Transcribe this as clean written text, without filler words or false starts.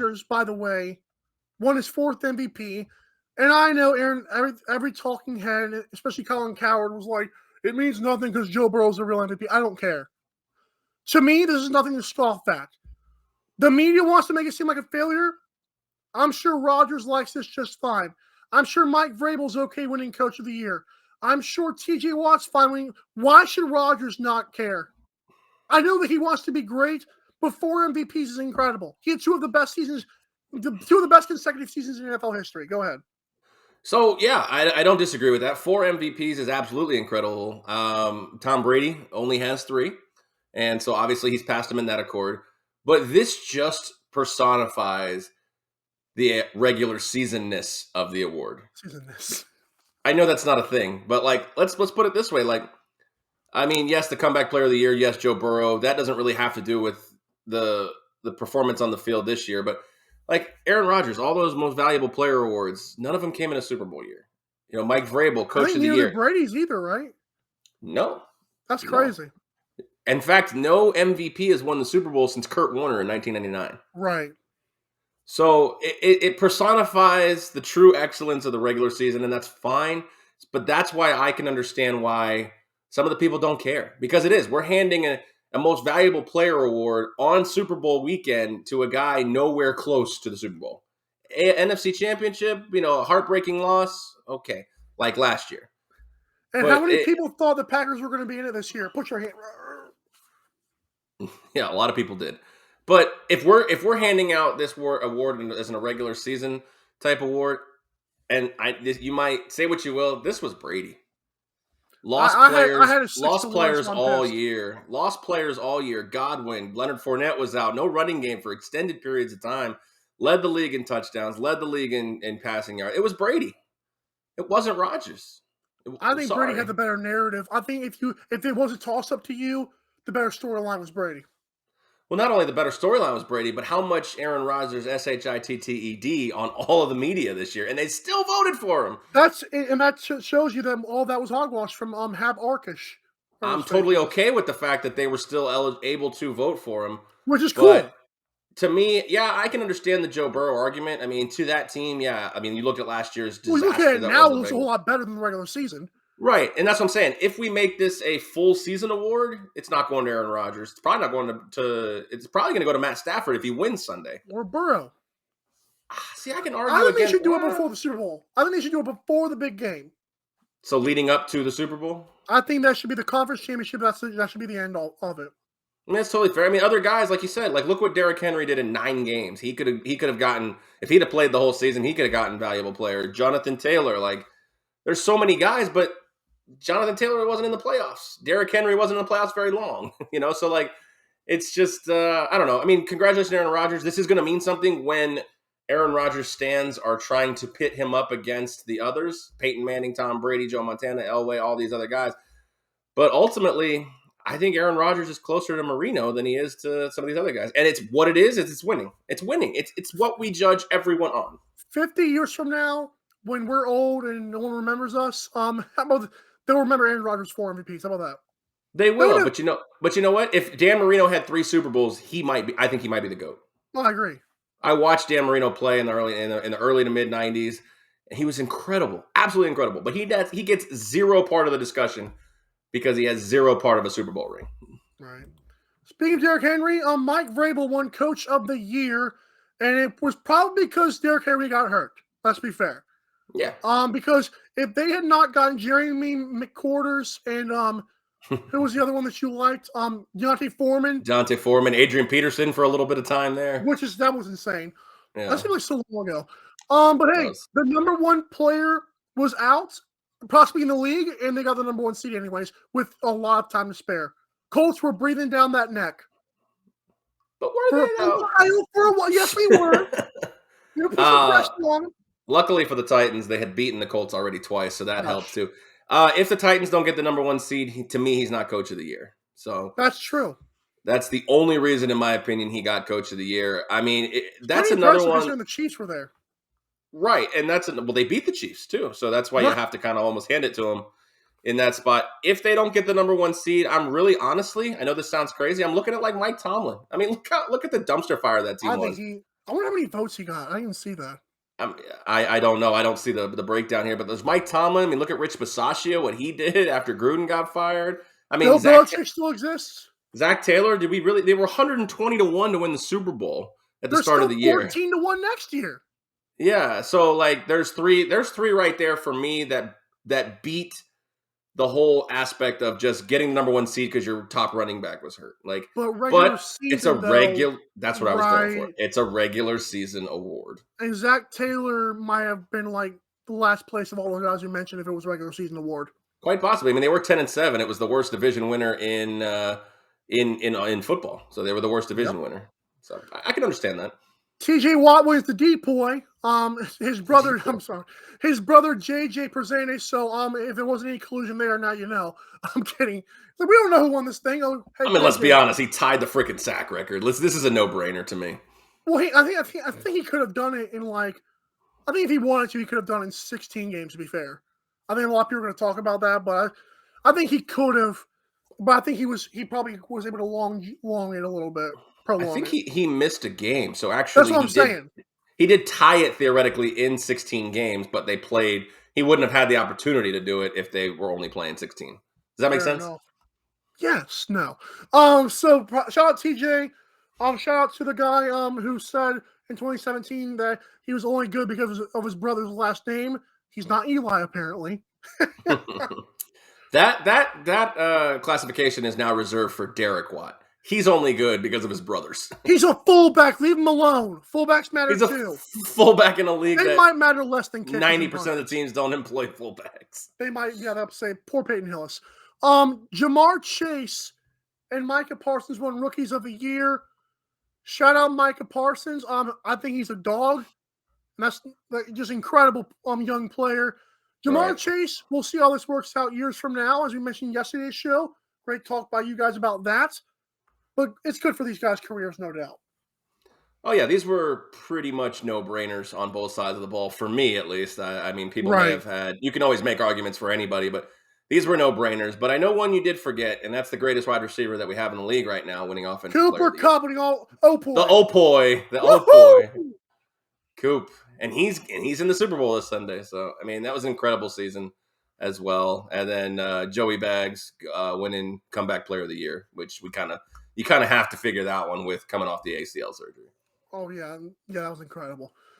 Rodgers, by the way, won his 4th MVP. And I know Aaron, every talking head, especially Colin Cowherd, was like, it means nothing because Joe Burrow's a real MVP. I don't care. To me, this is nothing to scoff at. The media wants to make it seem like a failure. I'm sure Rodgers likes this just fine. I'm sure Mike Vrabel's okay winning Coach of the Year. I'm sure TJ Watt's fine winning. Why should Rodgers not care? I know that he wants to be great, but 4 MVPs is incredible. He had 2 of the best seasons, 2 of the best consecutive seasons in NFL history. Go ahead. So, yeah, I don't disagree with that. 4 MVPs is absolutely incredible. Tom Brady only has 3, and so obviously he's passed him in that accord. But this just personifies the regular season-ness of the award. Season-ness. I know that's not a thing, but like let's put it this way. Like, I mean, yes, the comeback player of the year, yes, Joe Burrow. That doesn't really have to do with the performance on the field this year, but like Aaron Rodgers, all those most valuable player awards, none of them came in a Super Bowl year. You know, Mike Vrabel, Coach of the Year. Brady's either, right? No. That's crazy. No. In fact, no MVP has won the Super Bowl since Kurt Warner in 1999. Right. So it personifies the true excellence of the regular season, and that's fine. But that's why I can understand why some of the people don't care. Because it is. We're handing a most valuable player award on Super Bowl weekend to a guy nowhere close to the Super Bowl. NFC Championship, a heartbreaking loss. Okay, like last year. And how many people thought the Packers were going to be in it this year? Put your hand. Yeah, a lot of people did. But if we're handing out this award as a regular season type award, and you might say what you will, this was Brady. Lost players all year. Godwin, Leonard Fournette was out. No running game for extended periods of time. Led the league in touchdowns. Led the league in passing yards. It was Brady. It wasn't Rodgers. I think Brady had the better narrative. I think if it was a toss-up to you, the better storyline was Brady. Well, not only the better storyline was Brady, but how much Aaron Rodgers shitted on all of the media this year, and they still voted for him. That shows you that all that was hogwash from Hab Arkish. I'm totally okay with the fact that they were still able to vote for him, which is cool. To me, yeah, I can understand the Joe Burrow argument. I mean, to that team, yeah. I mean, you looked at last year's disaster. Well, you look at it now; it looks a whole lot better than the regular season. Right, and that's what I'm saying. If we make this a full season award, it's not going to Aaron Rodgers. It's probably not going to it's probably going to go to Matt Stafford if he wins Sunday. Or Burrow. See, I can argue I think they should do it before the Super Bowl. I think they should do it before the big game. So leading up to the Super Bowl? I think that should be the conference championship. That should be the end of it. I mean, that's totally fair. I mean, other guys, like you said, like look what Derrick Henry did in 9 games. He could have gotten, if he'd have played the whole season, he could have gotten valuable player. Jonathan Taylor, like there's so many guys, but Jonathan Taylor wasn't in the playoffs. Derrick Henry wasn't in the playoffs very long, so like it's just I don't know. I mean, congratulations, Aaron Rodgers. This is going to mean something when Aaron Rodgers stands are trying to pit him up against the others, Peyton Manning, Tom Brady, Joe Montana, Elway, all these other guys. But ultimately, I think Aaron Rodgers is closer to Marino than he is to some of these other guys. And it's what it is it's winning. It's winning. It's what we judge everyone on. 50 years from now, when we're old and no one remembers us, how about they'll remember Aaron Rodgers 4 MVPs. How about that? They will, but you know what? If Dan Marino had 3 Super Bowls, I think he might be the GOAT. Well, I agree. I watched Dan Marino play in the early to mid 90s, and he was incredible, absolutely incredible. But he gets 0 part of the discussion because he has 0 part of a Super Bowl ring. Right. Speaking of Derrick Henry, Mike Vrabel won Coach of the Year, and it was probably because Derrick Henry got hurt. Let's be fair. Yeah. Because if they had not gotten Jeremy McQuarters and who was the other one that you liked? D'Onta Foreman, Adrian Peterson for a little bit of time there. That was insane. Yeah. That seemed like so long ago. But hey, the number 1 player was out, possibly in the league, and they got the number 1 seed anyways, with a lot of time to spare. Colts were breathing down that neck. But were they though? For a while, yes, we were. You put some pressure on them. Luckily for the Titans, they had beaten the Colts already twice, so that helped too. If the Titans don't get the number 1 seed, to me, he's not Coach of the Year. So that's true. That's the only reason, in my opinion, he got Coach of the Year. I mean, that's another one. The Chiefs were there, right? And they beat the Chiefs too, so that's why you have to kind of almost hand it to them in that spot. If they don't get the number 1 seed, I'm really honestly, I know this sounds crazy, I'm looking at like Mike Tomlin. I mean, look at the dumpster fire that team was. I wonder how many votes he got. I didn't even see that. I don't know. I don't see the breakdown here, but there's Mike Tomlin. I mean, look at Rich Bisaccia, what he did after Gruden got fired. I mean, Bill Belichick still exists. Zach Taylor, did we really? They were 120 to 1 to win the Super Bowl at the They're start of still the year. 14 to 1 next year. Yeah, so like there's three right there for me that beat the whole aspect of just getting the number 1 seed because your top running back was hurt. Like, But regular but it's a season, though, regular. That's what I was going for. right? It's a regular season award. And Zach Taylor might have been like the last place of all the guys you mentioned if it was a regular season award. Quite possibly. I mean, they were 10-7. It was the worst division winner in football. So they were the worst division Yep. winner. So I can understand that. TJ Watt was the depoy. His brother, I'm sorry, his brother JJ Presenez. So, if there wasn't any collusion there, now you know. I'm kidding. Like, we don't know who won this thing. Oh, hey, I mean, let's JJ. be honest. He tied the freaking sack record. This is a no-brainer to me. Well, I think he could have done it in like, I think if he wanted to, he could have done it in 16 games. To be fair, I think a lot of people are going to talk about that, but I think he could have. But I think he probably was able to long it a little bit. I think he missed a game. So That's actually, what I'm saying. he did tie it theoretically in 16 games, but they played. He wouldn't have had the opportunity to do it if they were only playing 16. Does that make sense? Enough. Yes. No. So shout out TJ. Shout out to the guy who said in 2017 that he was only good because of his brother's last name. He's not Eli, apparently. That classification is now reserved for Derek Watt. He's only good because of his brothers. He's a fullback. Leave him alone. Fullbacks matter He's a too. fullback in a league They that might matter less than kickers. 90% of the teams don't employ fullbacks. They might, yeah, that's say poor Peyton Hillis. Jamar Chase and Micah Parsons won Rookies of the Year. Shout out Micah Parsons. I think he's a dog. And that's just incredible young player. Jamar Chase, we'll see how this works out years from now, as we mentioned yesterday's show. Great talk by you guys about that. But it's good for these guys' careers, no doubt. Oh, yeah, these were pretty much no-brainers on both sides of the ball, for me at least. I mean, people may have had – you can always make arguments for anybody, but these were no-brainers. But I know one you did forget, and that's the greatest wide receiver that we have in the league right now, winning offensive player of the year. Cooper Kupp and Opoy. The Opoy. Coop. And he's in the Super Bowl this Sunday. So, I mean, that was an incredible season as well. And then Joey Baggs winning comeback player of the year, which you kind of have to figure that one with coming off the ACL surgery. Oh, yeah. Yeah, that was incredible.